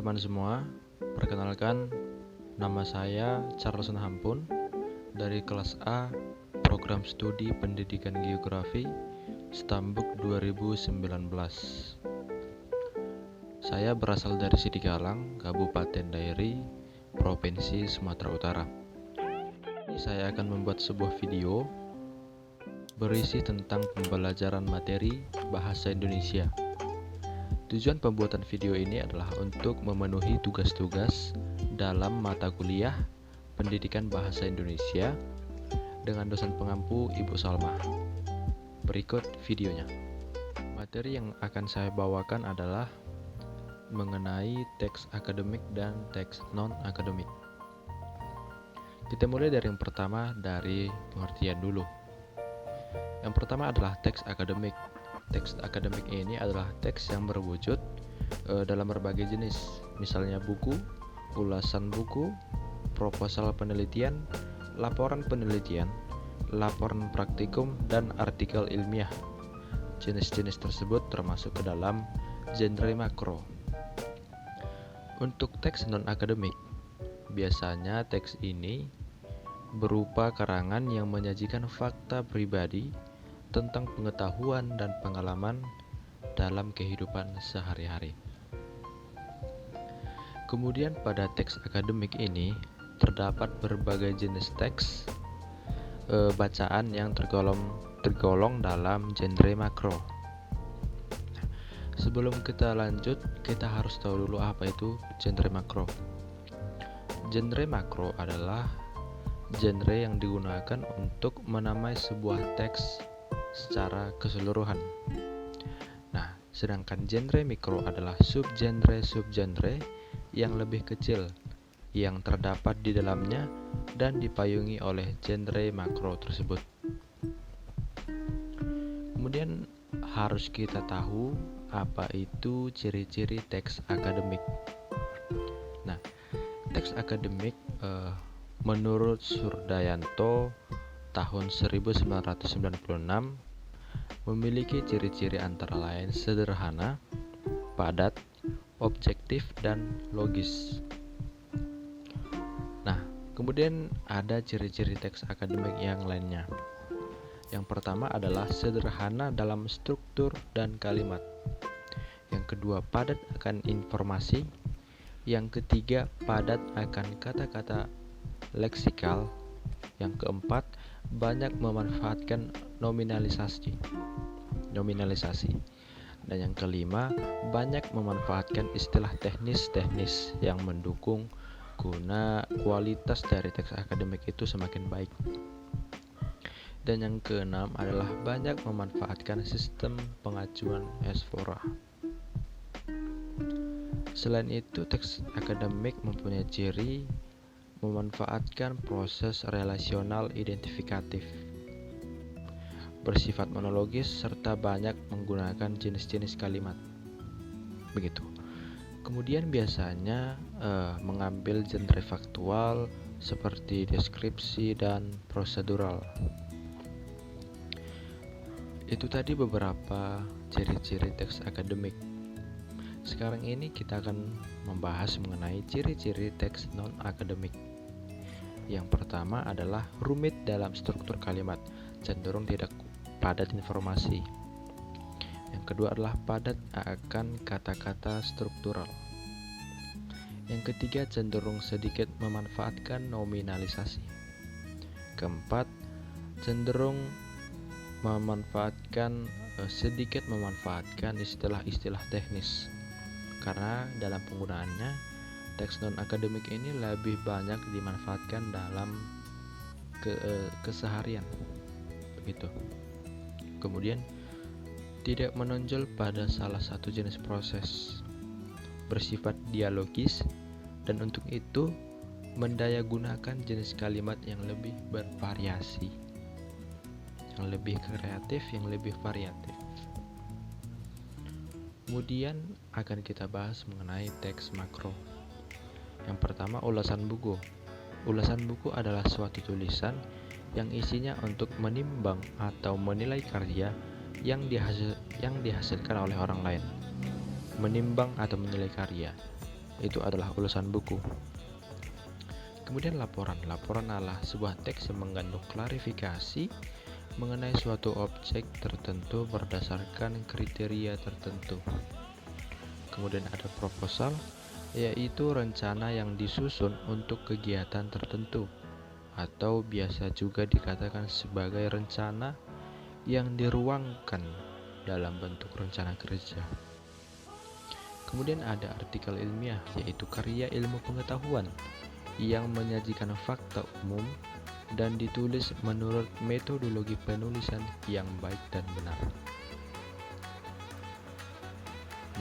teman-teman semua, perkenalkan nama saya Charleson Hampun dari kelas A Program Studi Pendidikan Geografi Stambuk 2019. Saya berasal dari Sidikalang, Kabupaten Dairi, Provinsi Sumatera Utara. Ini saya akan membuat sebuah video berisi tentang pembelajaran materi bahasa Indonesia. Tujuan pembuatan video ini adalah untuk memenuhi tugas-tugas dalam mata kuliah Pendidikan Bahasa Indonesia dengan dosen pengampu Ibu Salma. Berikut videonya. Materi yang akan saya bawakan adalah mengenai teks akademik dan teks non-akademik. Kita mulai dari yang pertama, dari pengertian dulu. Yang pertama adalah teks akademik. Teks akademik ini adalah teks yang berwujud dalam berbagai jenis, misalnya buku, ulasan buku, proposal penelitian, laporan penelitian, laporan praktikum, dan artikel ilmiah. Jenis-jenis tersebut termasuk ke dalam genre makro. Untuk teks non-akademik, biasanya teks ini berupa karangan yang menyajikan fakta pribadi tentang pengetahuan dan pengalaman dalam kehidupan sehari-hari. Kemudian pada teks akademik ini terdapat berbagai jenis teks bacaan yang tergolong dalam genre makro. Sebelum kita lanjut, kita harus tahu dulu apa itu genre makro. Genre makro adalah genre yang digunakan untuk menamai sebuah teks secara keseluruhan. Nah, sedangkan genre mikro adalah subgenre yang lebih kecil yang terdapat di dalamnya dan dipayungi oleh genre makro tersebut. Kemudian harus kita tahu apa itu ciri-ciri teks akademik. Nah, teks akademik menurut Surdayanto tahun 1996 memiliki ciri-ciri antara lain sederhana, padat, objektif, dan logis. Nah, kemudian ada ciri-ciri teks akademik yang lainnya. Yang pertama adalah sederhana dalam struktur dan kalimat. Yang kedua, padat akan informasi. Yang ketiga, padat akan kata-kata leksikal. Yang keempat, banyak memanfaatkan nominalisasi. Dan yang kelima, banyak memanfaatkan istilah teknis yang mendukung guna kualitas dari teks akademik itu semakin baik. Dan yang keenam adalah banyak memanfaatkan sistem pengajuan S4A. Selain itu, teks akademik mempunyai ciri memanfaatkan proses relasional identifikatif, bersifat monologis, serta banyak menggunakan jenis-jenis kalimat. Begitu. Kemudian biasanya mengambil genre faktual seperti deskripsi dan prosedural. Itu tadi beberapa ciri-ciri teks akademik. Sekarang ini kita akan membahas mengenai ciri-ciri teks non-akademik. Yang pertama adalah rumit dalam struktur kalimat, cenderung tidak padat informasi. Yang kedua adalah padat akan kata-kata struktural. Yang ketiga cenderung sedikit memanfaatkan nominalisasi. Keempat, cenderung sedikit memanfaatkan istilah-istilah teknis. Karena dalam penggunaannya, teks non-akademik ini lebih banyak dimanfaatkan dalam keseharian. Begitu. Kemudian, tidak menonjol pada salah satu jenis proses, bersifat dialogis, dan untuk itu mendayagunakan jenis kalimat yang lebih bervariasi, yang lebih kreatif, yang lebih variatif. Kemudian akan kita bahas mengenai teks makro. Yang pertama, ulasan buku. Ulasan buku adalah suatu tulisan yang isinya untuk menimbang atau menilai karya yang dihasilkan oleh orang lain. Menimbang atau menilai karya. itu adalah ulasan buku. Kemudian laporan. Laporan adalah sebuah teks yang mengandung klarifikasi mengenai suatu objek tertentu berdasarkan kriteria tertentu. Kemudian ada proposal, yaitu rencana yang disusun untuk kegiatan tertentu, atau biasa juga dikatakan sebagai rencana yang diruangkan dalam bentuk rencana kerja. Kemudian ada artikel ilmiah, yaitu karya ilmu pengetahuan yang menyajikan fakta umum dan ditulis menurut metodologi penulisan yang baik dan benar.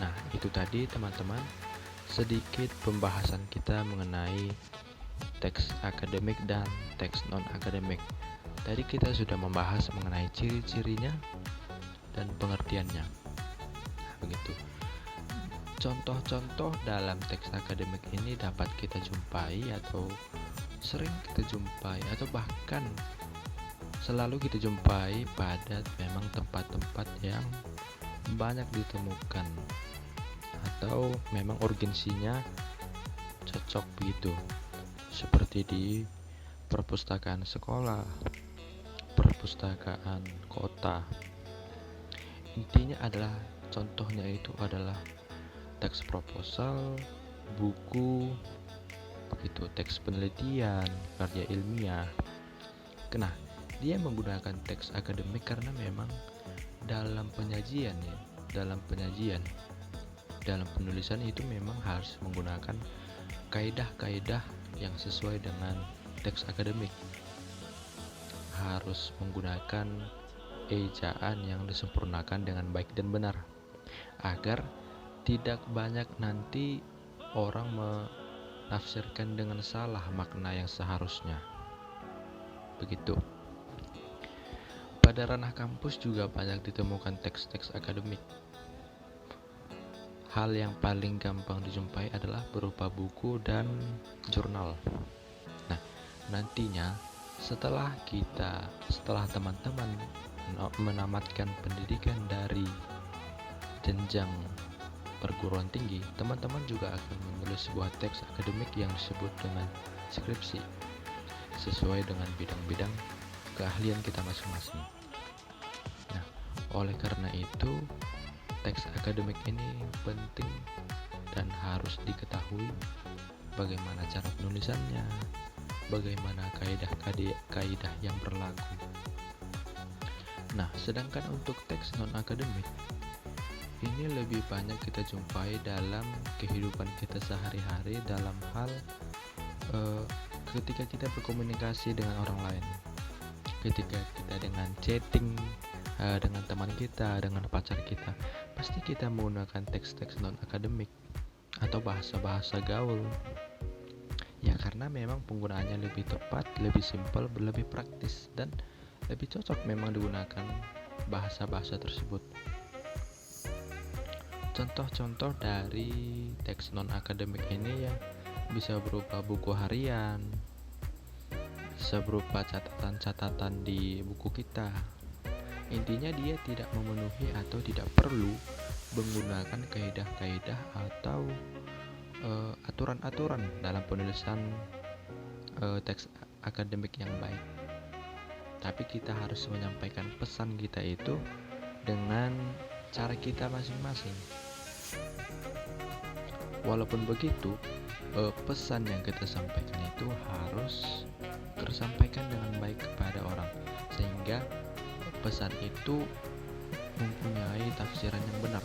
Nah, itu tadi teman-teman sedikit pembahasan kita mengenai teks akademik dan teks non-akademik. Tadi kita sudah membahas mengenai ciri-cirinya dan pengertiannya. Nah, begitu. Contoh-contoh dalam teks akademik ini dapat kita jumpai atau sering kita jumpai atau bahkan selalu kita jumpai pada memang tempat-tempat yang banyak ditemukan atau memang urgensinya cocok begitu, seperti di perpustakaan sekolah, perpustakaan kota. Intinya adalah contohnya itu adalah teks proposal, buku, begitu, teks penelitian, karya ilmiah. Nah, dia menggunakan teks akademik karena memang dalam penyajian ya, dalam penulisan itu memang harus menggunakan kaidah-kaidah yang sesuai dengan teks akademik. Harus menggunakan ejaan yang disempurnakan dengan baik dan benar, agar tidak banyak nanti orang menafsirkan dengan salah makna yang seharusnya. Begitu. Pada ranah kampus juga banyak ditemukan teks-teks akademik. Hal yang paling gampang dijumpai adalah berupa buku dan jurnal. Nah, nantinya setelah teman-teman menamatkan pendidikan dari jenjang perguruan tinggi, teman-teman juga akan menulis sebuah teks akademik yang disebut dengan skripsi, sesuai dengan bidang-bidang keahlian kita masing-masing. Nah, oleh karena itu, teks akademik ini penting dan harus diketahui bagaimana cara penulisannya, bagaimana kaidah yang berlaku. Nah, sedangkan untuk teks non-akademik, ini lebih banyak kita jumpai dalam kehidupan kita sehari-hari dalam hal ketika kita berkomunikasi dengan orang lain, ketika kita dengan chatting dengan teman kita, dengan pacar kita, pasti kita menggunakan teks-teks non-akademik atau bahasa-bahasa gaul. Ya, karena memang penggunaannya lebih tepat, lebih simpel, lebih praktis, dan lebih cocok memang digunakan bahasa-bahasa tersebut. Contoh-contoh dari teks non-akademik ini ya bisa berupa buku harian, bisa berupa catatan-catatan di buku kita. Intinya dia tidak memenuhi atau tidak perlu menggunakan kaidah-kaidah atau aturan-aturan dalam penulisan teks akademik yang baik. Tapi kita harus menyampaikan pesan kita itu dengan cara kita masing-masing. Walaupun begitu, pesan yang kita sampaikan itu harus tersampaikan dengan baik kepada orang, sehingga pesan itu mempunyai tafsiran yang benar,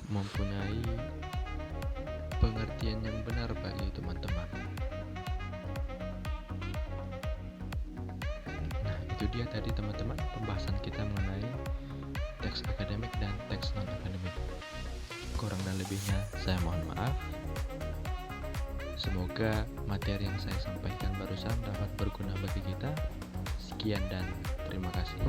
mempunyai pengertian yang benar bagi teman-teman. Nah, itu dia tadi teman-teman pembahasan kita mengenai teks akademik dan teks non-akademik. Kurang dan lebihnya saya mohon maaf. Semoga materi yang saya sampaikan barusan dapat berguna bagi kita. Sekian dan terima kasih.